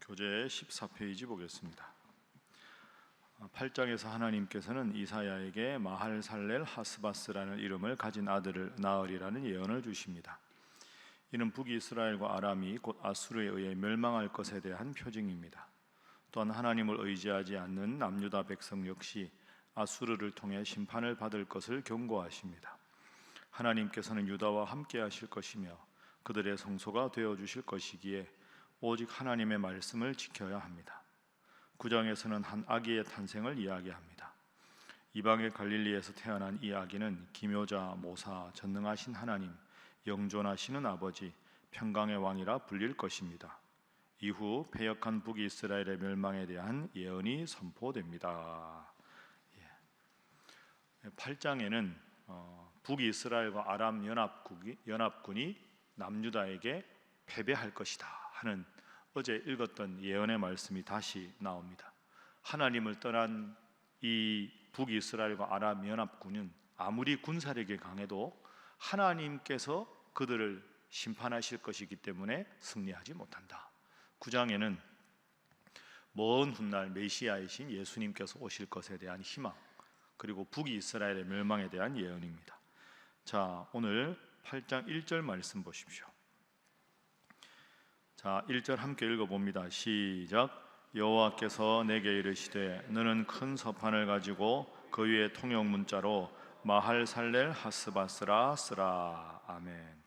교재 14페이지 보겠습니다. 8장에서 하나님께서는 이사야에게 마할살렐 하스바스라는 이름을 가진 아들을 낳으리라는 예언을 주십니다. 이는 북이스라엘과 아람이 곧 아수르에 의해 멸망할 것에 대한 표징입니다. 또한 하나님을 의지하지 않는 남유다 백성 역시 아수르를 통해 심판을 받을 것을 경고하십니다. 하나님께서는 유다와 함께 하실 것이며 그들의 성소가 되어주실 것이기에 오직 하나님의 말씀을 지켜야 합니다. 9장에서는 한 아기의 탄생을 이야기합니다. 이방의 갈릴리에서 태어난 이 아기는 기묘자, 모사, 전능하신 하나님, 영존하시는 아버지, 평강의 왕이라 불릴 것입니다. 이후 패역한 북이스라엘의 멸망에 대한 예언이 선포됩니다. 8장에는 북이스라엘과 아람 연합군이 남유다에게 패배할 것이다 하는 어제 읽었던 예언의 말씀이 다시 나옵니다. 하나님을 떠난 이 북이스라엘과 아람 연합군은 아무리 군사력이 강해도 하나님께서 그들을 심판하실 것이기 때문에 승리하지 못한다. 9장에는 먼 훗날 메시아이신 예수님께서 오실 것에 대한 희망, 그리고 북이스라엘의 멸망에 대한 예언입니다. 자, 오늘 8장 1절 말씀 보십시오. 자, 1절 함께 읽어봅니다. 시작. 여호와께서 내게 이르시되 너는 큰 서판을 가지고 그 위에 통역 문자로 마할살렐 하스바스라 쓰라. 아멘.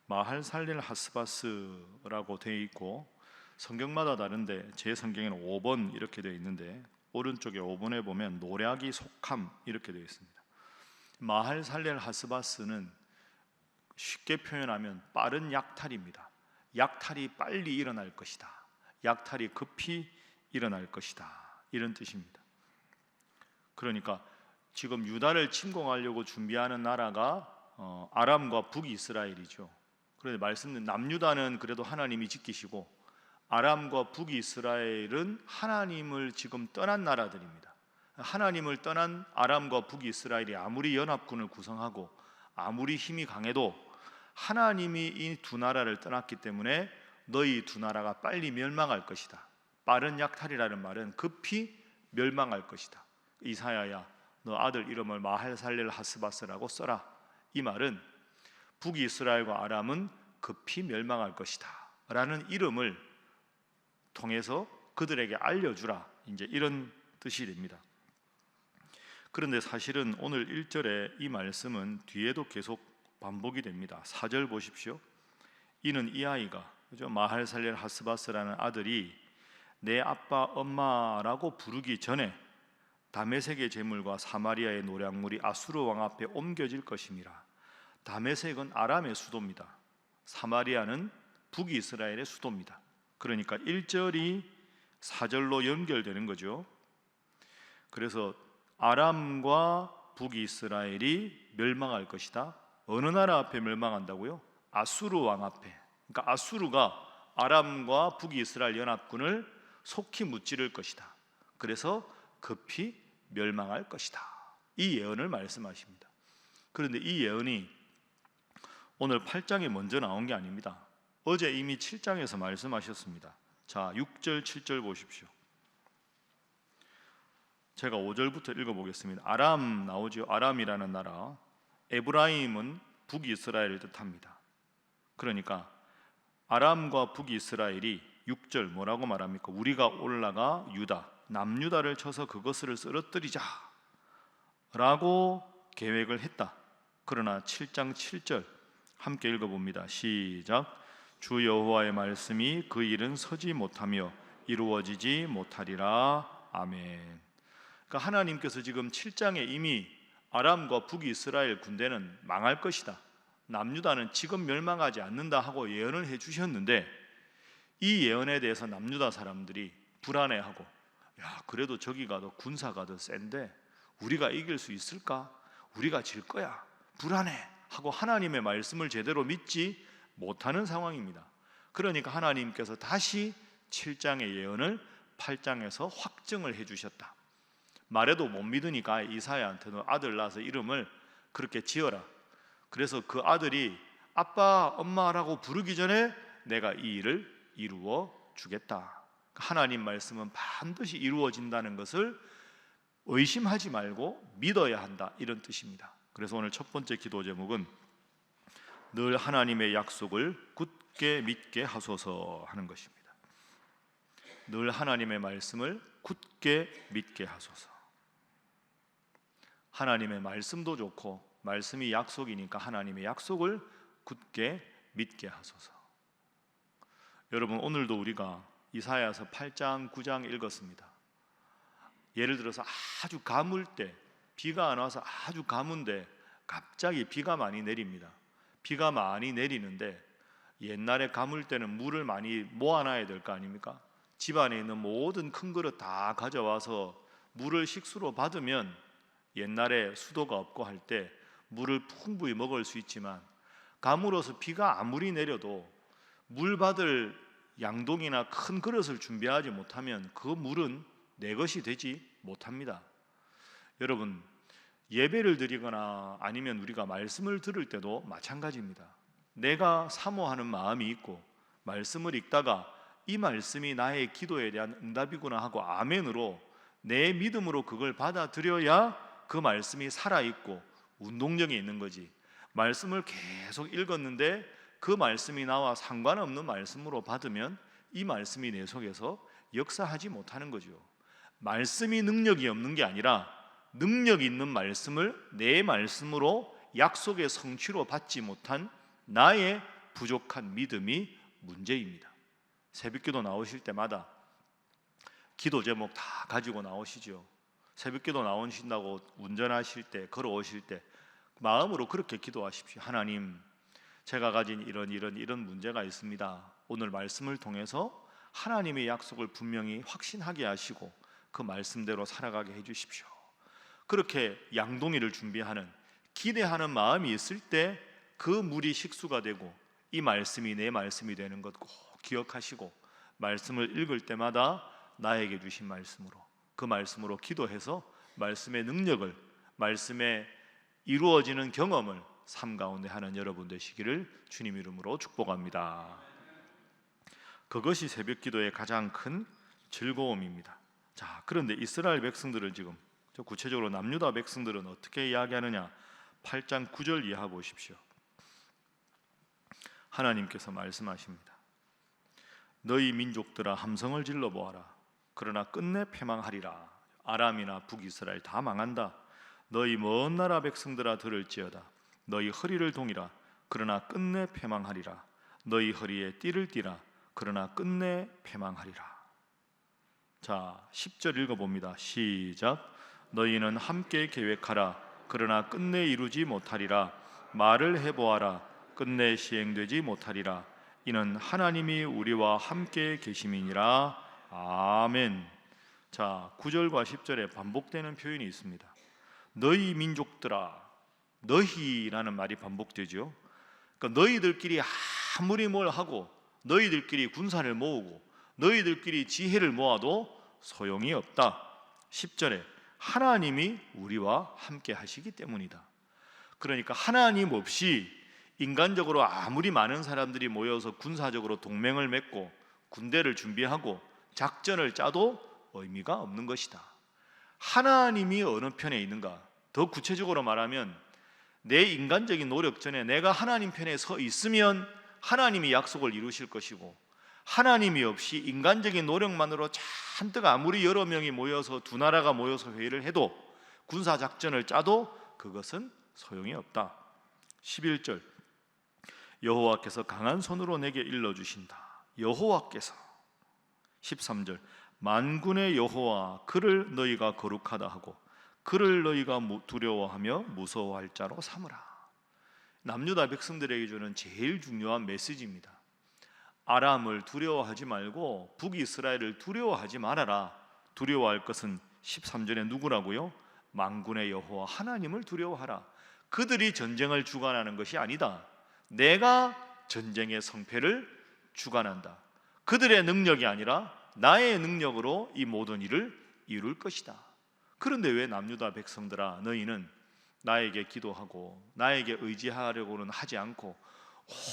마할살렐 하스바스라고 되어 있고 성경마다 다른데 제 성경에는 5번 이렇게 되어 있는데 오른쪽에 5번에 보면 노략이 속함 이렇게 되어 있습니다. 마할살렐 하스바스는 쉽게 표현하면 빠른 약탈입니다. 약탈이 빨리 일어날 것이다. 약탈이 급히 일어날 것이다. 이런 뜻입니다. 그러니까 지금 유다를 침공하려고 준비하는 나라가 아람과 북이스라엘이죠. 그런데 말씀은 남유다는 그래도 하나님이 지키시고 아람과 북이스라엘은 하나님을 지금 떠난 나라들입니다. 하나님을 떠난 아람과 북이스라엘이 아무리 연합군을 구성하고 아무리 힘이 강해도 하나님이 이 두 나라를 떠났기 때문에 너희 두 나라가 빨리 멸망할 것이다. 빠른 약탈이라는 말은 급히 멸망할 것이다. 이사야야, 너 아들 이름을 마할살렐 하스바스라고 써라. 이 말은 북이스라엘과 아람은 급히 멸망할 것이다 라는 이름을 통해서 그들에게 알려주라, 이제 이런 뜻이 됩니다. 그런데 사실은 오늘 1절의 이 말씀은 뒤에도 계속 반복이 됩니다. 4절 보십시오. 이는 이 아이가, 그죠? 마할살렐 하스바스라는 아들이 내 아빠 엄마라고 부르기 전에 다메섹의 재물과 사마리아의 노략물이 아수르 왕 앞에 옮겨질 것임이라. 다메섹은 아람의 수도입니다. 사마리아는 북이스라엘의 수도입니다. 그러니까 1절이 4절로 연결되는 거죠. 그래서 아람과 북이스라엘이 멸망할 것이다. 어느 나라 앞에 멸망한다고요? 아수르 왕 앞에. 그러니까 아수르가 아람과 북이스라엘 연합군을 속히 무찌를 것이다. 그래서 급히 멸망할 것이다. 이 예언을 말씀하십니다. 그런데 이 예언이 오늘 8장에 먼저 나온 게 아닙니다. 어제 이미 7장에서 말씀하셨습니다. 자, 6절, 7절 보십시오. 제가 5절부터 읽어보겠습니다. 아람 나오죠. 아람이라는 나라. 에브라임은 북이스라엘을 뜻합니다. 그러니까 아람과 북이스라엘이 6절 뭐라고 말합니까? 우리가 올라가 유다, 남유다를 쳐서 그것을 쓰러뜨리자 라고 계획을 했다. 그러나 7장 7절 함께 읽어봅니다. 시작. 주 여호와의 말씀이 그 일은 서지 못하며 이루어지지 못하리라. 아멘. 그러니까 하나님께서 지금 7장에 이미 아람과 북이스라엘 군대는 망할 것이다, 남유다는 지금 멸망하지 않는다 하고 예언을 해주셨는데 이 예언에 대해서 남유다 사람들이 불안해하고, 야, 그래도 저기가 더 군사가 더 센데 우리가 이길 수 있을까? 우리가 질 거야. 불안해 하고 하나님의 말씀을 제대로 믿지 못하는 상황입니다. 그러니까 하나님께서 다시 7장의 예언을 8장에서 확증을 해주셨다. 말해도 못 믿으니까 이사야한테는 아들 낳아서 이름을 그렇게 지어라. 그래서 그 아들이 아빠, 엄마라고 부르기 전에 내가 이 일을 이루어 주겠다. 하나님 말씀은 반드시 이루어진다는 것을 의심하지 말고 믿어야 한다, 이런 뜻입니다. 그래서 오늘 첫 번째 기도 제목은 늘 하나님의 약속을 굳게 믿게 하소서 하는 것입니다. 늘 하나님의 말씀을 굳게 믿게 하소서. 하나님의 말씀도 좋고 말씀이 약속이니까 하나님의 약속을 굳게 믿게 하소서. 여러분, 오늘도 우리가 이사야서 8장 9장 읽었습니다. 예를 들어서 아주 가물 때, 비가 안 와서 아주 가문데 갑자기 비가 많이 내립니다. 비가 많이 내리는데 옛날에 가물 때는 물을 많이 모아놔야 될 거 아닙니까? 집안에 있는 모든 큰 그릇 다 가져와서 물을 식수로 받으면 옛날에 수도가 없고 할 때 물을 풍부히 먹을 수 있지만, 가물어서 비가 아무리 내려도 물 받을 양동이나 큰 그릇을 준비하지 못하면 그 물은 내 것이 되지 못합니다. 여러분, 예배를 드리거나 아니면 우리가 말씀을 들을 때도 마찬가지입니다. 내가 사모하는 마음이 있고 말씀을 읽다가 이 말씀이 나의 기도에 대한 응답이구나 하고 아멘으로 내 믿음으로 그걸 받아들여야 그 말씀이 살아있고 운동력이 있는 거지. 말씀을 계속 읽었는데 그 말씀이 나와 상관없는 말씀으로 받으면 이 말씀이 내 속에서 역사하지 못하는 거죠. 말씀이 능력이 없는 게 아니라 능력 있는 말씀을 내 말씀으로 약속의 성취로 받지 못한 나의 부족한 믿음이 문제입니다. 새벽기도 나오실 때마다 기도 제목 다 가지고 나오시죠. 새벽기도 나오신다고 운전하실 때, 걸어오실 때 마음으로 그렇게 기도하십시오. 하나님, 제가 가진 이런 문제가 있습니다. 오늘 말씀을 통해서 하나님의 약속을 분명히 확신하게 하시고 그 말씀대로 살아가게 해주십시오. 그렇게 양동이를 준비하는, 기대하는 마음이 있을 때 그 물이 식수가 되고 이 말씀이 내 말씀이 되는 것 꼭 기억하시고, 말씀을 읽을 때마다 나에게 주신 말씀으로, 그 말씀으로 기도해서 말씀의 능력을, 말씀의 이루어지는 경험을 삶 가운데 하는 여러분 되시기를 주님 이름으로 축복합니다. 그것이 새벽 기도의 가장 큰 즐거움입니다. 자, 그런데 이스라엘 백성들을 지금 구체적으로 남유다 백성들은 어떻게 이야기하느냐? 8장 9절 이하 보십시오. 하나님께서 말씀하십니다. 너희 민족들아 함성을 질러 보아라. 그러나 끝내 패망하리라. 아람이나 북이스라엘 다 망한다. 너희 먼 나라 백성들아 들을지어다. 너희 허리를 동이라. 그러나 끝내 패망하리라. 너희 허리에 띠를 띠라. 그러나 끝내 패망하리라. 자, 10절 읽어봅니다. 시작. 너희는 함께 계획하라. 그러나 끝내 이루지 못하리라. 말을 해보아라. 끝내 시행되지 못하리라. 이는 하나님이 우리와 함께 계심이니라. 아멘. 자, 9절과 10절에 반복되는 표현이 있습니다. 너희 민족들아, 너희라는 말이 반복되죠. 그러니까 너희들끼리 아무리 뭘 하고 너희들끼리 군사를 모으고 너희들끼리 지혜를 모아도 소용이 없다. 10절에 하나님이 우리와 함께 하시기 때문이다. 그러니까 하나님 없이 인간적으로 아무리 많은 사람들이 모여서 군사적으로 동맹을 맺고 군대를 준비하고 작전을 짜도 의미가 없는 것이다. 하나님이 어느 편에 있는가? 더 구체적으로 말하면 내 인간적인 노력 전에 내가 하나님 편에 서 있으면 하나님이 약속을 이루실 것이고, 하나님이 없이 인간적인 노력만으로 잔뜩 아무리 여러 명이 모여서 두 나라가 모여서 회의를 해도 군사작전을 짜도 그것은 소용이 없다. 11절 여호와께서 강한 손으로 내게 일러주신다. 여호와께서. 13절 만군의 여호와 그를 너희가 거룩하다 하고 그를 너희가 두려워하며 무서워할 자로 삼으라. 남유다 백성들에게 주는 제일 중요한 메시지입니다. 아람을 두려워하지 말고 북이스라엘을 두려워하지 말아라. 두려워할 것은 13절에 누구라고요? 만군의 여호와 하나님을 두려워하라. 그들이 전쟁을 주관하는 것이 아니다. 내가 전쟁의 성패를 주관한다. 그들의 능력이 아니라 나의 능력으로 이 모든 일을 이룰 것이다. 그런데 왜 남유다 백성들아 너희는 나에게 기도하고 나에게 의지하려고는 하지 않고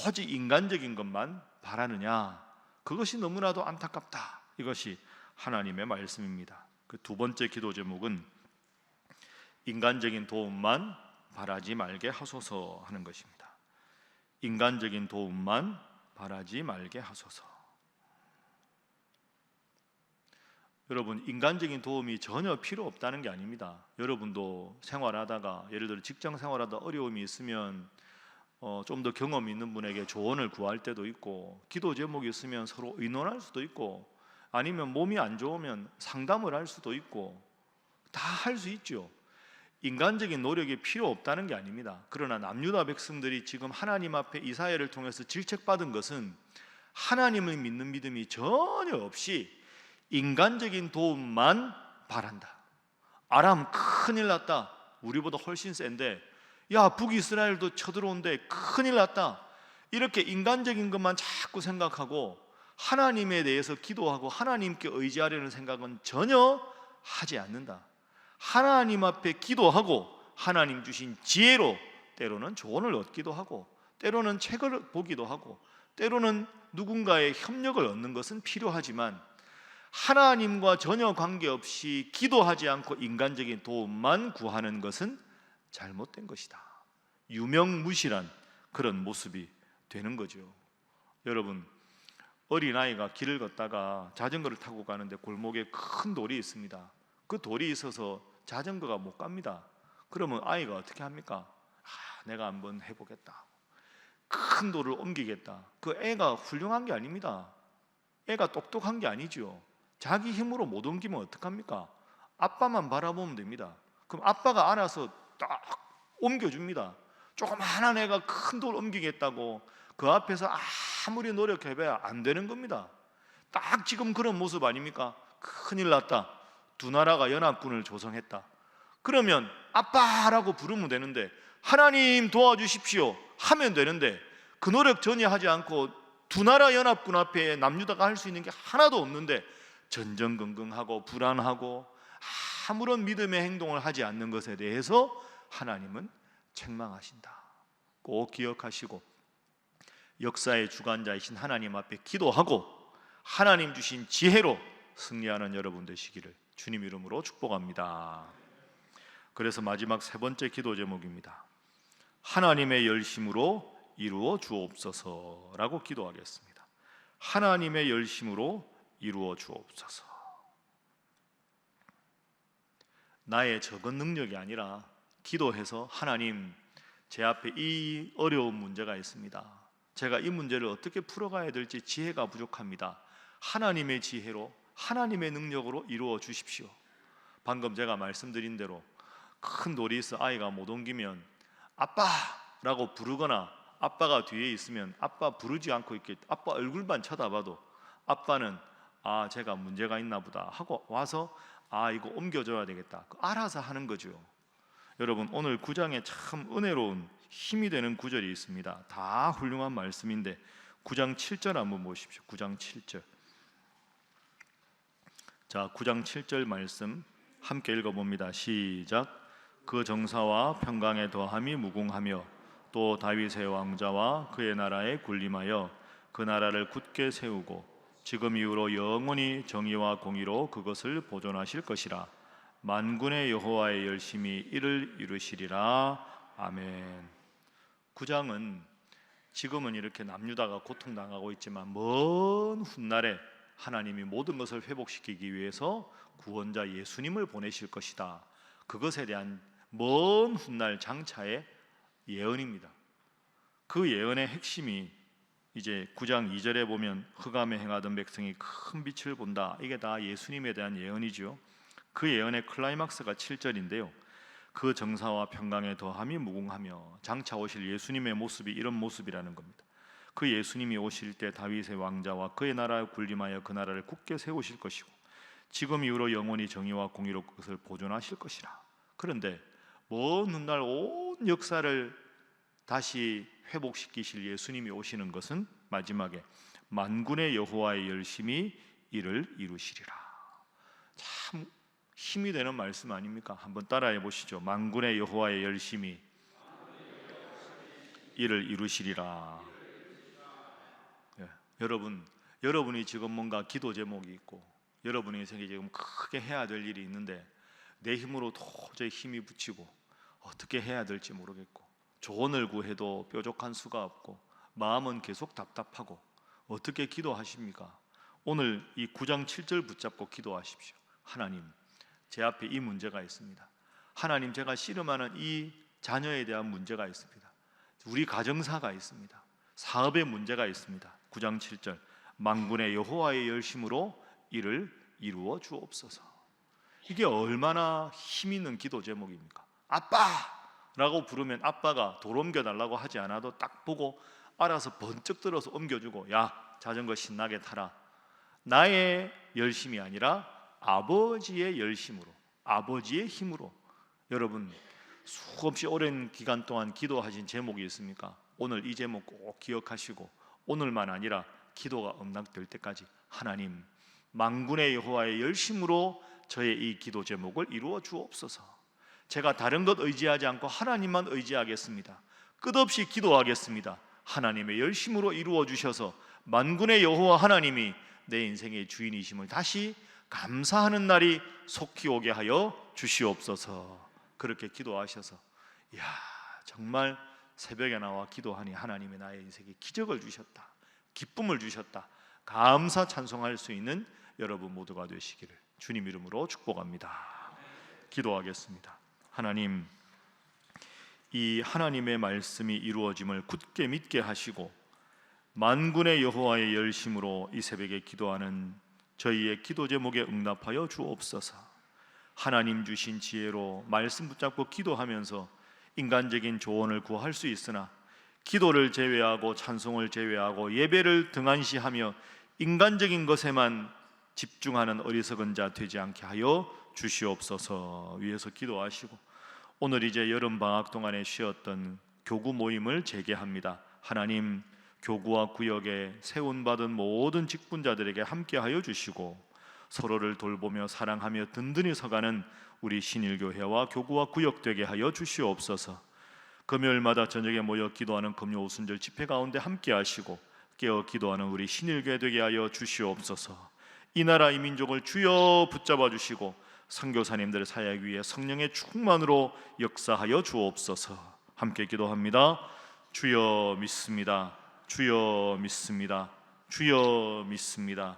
오직 인간적인 것만 바라느냐? 그것이 너무나도 안타깝다. 이것이 하나님의 말씀입니다. 그 두 번째 기도 제목은 인간적인 도움만 바라지 말게 하소서 하는 것입니다. 인간적인 도움만 바라지 말게 하소서. 여러분, 인간적인 도움이 전혀 필요 없다는 게 아닙니다. 여러분도 생활하다가, 예를 들어 직장 생활하다 어려움이 있으면 좀 더 경험 있는 분에게 조언을 구할 때도 있고, 기도 제목이 있으면 서로 의논할 수도 있고, 아니면 몸이 안 좋으면 상담을 할 수도 있고, 다 할 수 있죠. 인간적인 노력이 필요 없다는 게 아닙니다. 그러나 남유다 백성들이 지금 하나님 앞에 이사야를 통해서 질책받은 것은 하나님을 믿는 믿음이 전혀 없이 인간적인 도움만 바란다. 아람 큰일 났다. 우리보다 훨씬 센데, 야 북이스라엘도 쳐들어온대. 큰일 났다. 이렇게 인간적인 것만 자꾸 생각하고 하나님에 대해서 기도하고 하나님께 의지하려는 생각은 전혀 하지 않는다. 하나님 앞에 기도하고 하나님 주신 지혜로 때로는 조언을 얻기도 하고, 때로는 책을 보기도 하고, 때로는 누군가의 협력을 얻는 것은 필요하지만 하나님과 전혀 관계없이 기도하지 않고 인간적인 도움만 구하는 것은 잘못된 것이다. 유명무실한 그런 모습이 되는 거죠. 여러분, 어린아이가 길을 걷다가 자전거를 타고 가는데 골목에 큰 돌이 있습니다. 그 돌이 있어서 자전거가 못 갑니다. 그러면 아이가 어떻게 합니까? 내가 한번 해보겠다. 큰 돌을 옮기겠다. 그 애가 훌륭한 게 아닙니다. 애가 똑똑한 게 아니죠. 자기 힘으로 못 옮기면 어떡합니까? 아빠만 바라보면 됩니다. 그럼 아빠가 알아서 딱 옮겨줍니다. 조그마한 애가 큰 돌 옮기겠다고 그 앞에서 아무리 노력해봐야 안 되는 겁니다. 딱 지금 그런 모습 아닙니까? 큰일 났다. 두 나라가 연합군을 조성했다. 그러면 아빠라고 부르면 되는데, 하나님 도와주십시오 하면 되는데, 그 노력 전혀 하지 않고 두 나라 연합군 앞에 남유다가 할 수 있는 게 하나도 없는데 전전긍긍하고 불안하고 아무런 믿음의 행동을 하지 않는 것에 대해서 하나님은 책망하신다. 꼭 기억하시고 역사의 주관자이신 하나님 앞에 기도하고 하나님 주신 지혜로 승리하는 여러분 되시기를 주님 이름으로 축복합니다. 그래서 마지막 세 번째 기도 제목입니다. 하나님의 열심으로 이루어 주옵소서라고 기도하겠습니다. 하나님의 열심으로 이루어 주옵소서. 나의 적은 능력이 아니라 기도해서 하나님, 제 앞에 이 어려운 문제가 있습니다. 제가 이 문제를 어떻게 풀어가야 될지 지혜가 부족합니다. 하나님의 지혜로, 하나님의 능력으로 이루어 주십시오. 방금 제가 말씀드린 대로 큰 돌이 있어 아이가 못 옮기면 아빠라고 부르거나, 아빠가 뒤에 있으면 아빠 부르지 않고 이렇게 아빠 얼굴만 쳐다봐도 아빠는 제가 문제가 있나 보다 하고 와서 이거 옮겨줘야 되겠다 알아서 하는 거죠. 여러분, 오늘 9장에 참 은혜로운 힘이 되는 구절이 있습니다. 다 훌륭한 말씀인데 9장 7절 한번 보십시오. 9장 7절. 자, 9장 7절 말씀 함께 읽어봅니다. 시작. 그 정사와 평강의 더함이 무궁하며 또 다윗의 왕자와 그의 나라에 군림하여 그 나라를 굳게 세우고 지금 이후로 영원히 정의와 공의로 그것을 보존하실 것이라. 만군의 여호와의 열심히 이를 이루시리라. 아멘. 9장은 지금은 이렇게 남유다가 고통당하고 있지만 먼 훗날에 하나님이 모든 것을 회복시키기 위해서 구원자 예수님을 보내실 것이다. 그것에 대한 먼 훗날 장차의 예언입니다. 그 예언의 핵심이 이제 9장 2절에 보면 흑암에 행하던 백성이 큰 빛을 본다. 이게 다 예수님에 대한 예언이죠. 그 예언의 클라이막스가 7절인데요. 그 정사와 평강의 더함이 무궁하며, 장차 오실 예수님의 모습이 이런 모습이라는 겁니다. 그 예수님이 오실 때 다윗의 왕자와 그의 나라에 군림하여 그 나라를 굳게 세우실 것이고 지금 이후로 영원히 정의와 공의로 그것을 보존하실 것이라. 그런데 먼 훗날 온 역사를 다시 회복시키실 예수님이 오시는 것은 마지막에 만군의 여호와의 열심히 이를 이루시리라. 참 힘이 되는 말씀 아닙니까? 한번 따라해 보시죠. 만군의 여호와의 열심히 이를 이루시리라. 여러분, 여러분이 지금 뭔가 기도 제목이 있고 여러분의 인생에 지금 크게 해야 될 일이 있는데 내 힘으로 도저히 힘이 붙이고 어떻게 해야 될지 모르겠고 조언을 구해도 뾰족한 수가 없고 마음은 계속 답답하고 어떻게 기도하십니까? 오늘 이 9장 7절 붙잡고 기도하십시오. 하나님, 제 앞에 이 문제가 있습니다. 하나님, 제가 씨름하는 이 자녀에 대한 문제가 있습니다. 우리 가정사가 있습니다. 사업에 문제가 있습니다. 9장 7절, 만군의 여호와의 열심으로 이를 이루어 주옵소서. 이게 얼마나 힘 있는 기도 제목입니까? 아빠라고 부르면 아빠가 돌 옮겨달라고 하지 않아도 딱 보고 알아서 번쩍 들어서 옮겨주고, 야, 자전거 신나게 타라. 나의 열심이 아니라 아버지의 열심으로, 아버지의 힘으로. 여러분, 수없이 오랜 기간 동안 기도하신 제목이 있습니까? 오늘 이 제목 꼭 기억하시고 오늘만 아니라 기도가 엄락될 때까지 하나님, 만군의 여호와의 열심으로 저의 이 기도 제목을 이루어 주옵소서. 제가 다른 것 의지하지 않고 하나님만 의지하겠습니다. 끝없이 기도하겠습니다. 하나님의 열심으로 이루어 주셔서 만군의 여호와 하나님이 내 인생의 주인이심을 다시 감사하는 날이 속히 오게 하여 주시옵소서. 그렇게 기도하셔서, 이야, 정말 새벽에 나와 기도하니 하나님이 나의 인생에 기적을 주셨다, 기쁨을 주셨다, 감사 찬송할 수 있는 여러분 모두가 되시기를 주님 이름으로 축복합니다. 기도하겠습니다. 하나님, 이 하나님의 말씀이 이루어짐을 굳게 믿게 하시고 만군의 여호와의 열심으로 이 새벽에 기도하는 저희의 기도 제목에 응답하여 주옵소서. 하나님 주신 지혜로 말씀 붙잡고 기도하면서 인간적인 조언을 구할 수 있으나 기도를 제외하고 찬송을 제외하고 예배를 등한시하며 인간적인 것에만 집중하는 어리석은 자 되지 않게 하여 주시옵소서. 위에서 기도하시고 오늘 이제 여름방학 동안에 쉬었던 교구 모임을 재개합니다. 하나님, 교구와 구역에 세운받은 모든 직분자들에게 함께하여 주시고 서로를 돌보며 사랑하며 든든히 서가는 우리 신일교회와 교구와 구역 되게 하여 주시옵소서. 금요일마다 저녁에 모여 기도하는 금요 오순절 집회 가운데 함께하시고 깨어 기도하는 우리 신일교회 되게 하여 주시옵소서. 이 나라 이 민족을 주여 붙잡아 주시고 선교사님들의 사역 위에 성령의 충만으로 역사하여 주옵소서. 함께 기도합니다. 주여 믿습니다. 주여 믿습니다. 주여 믿습니다.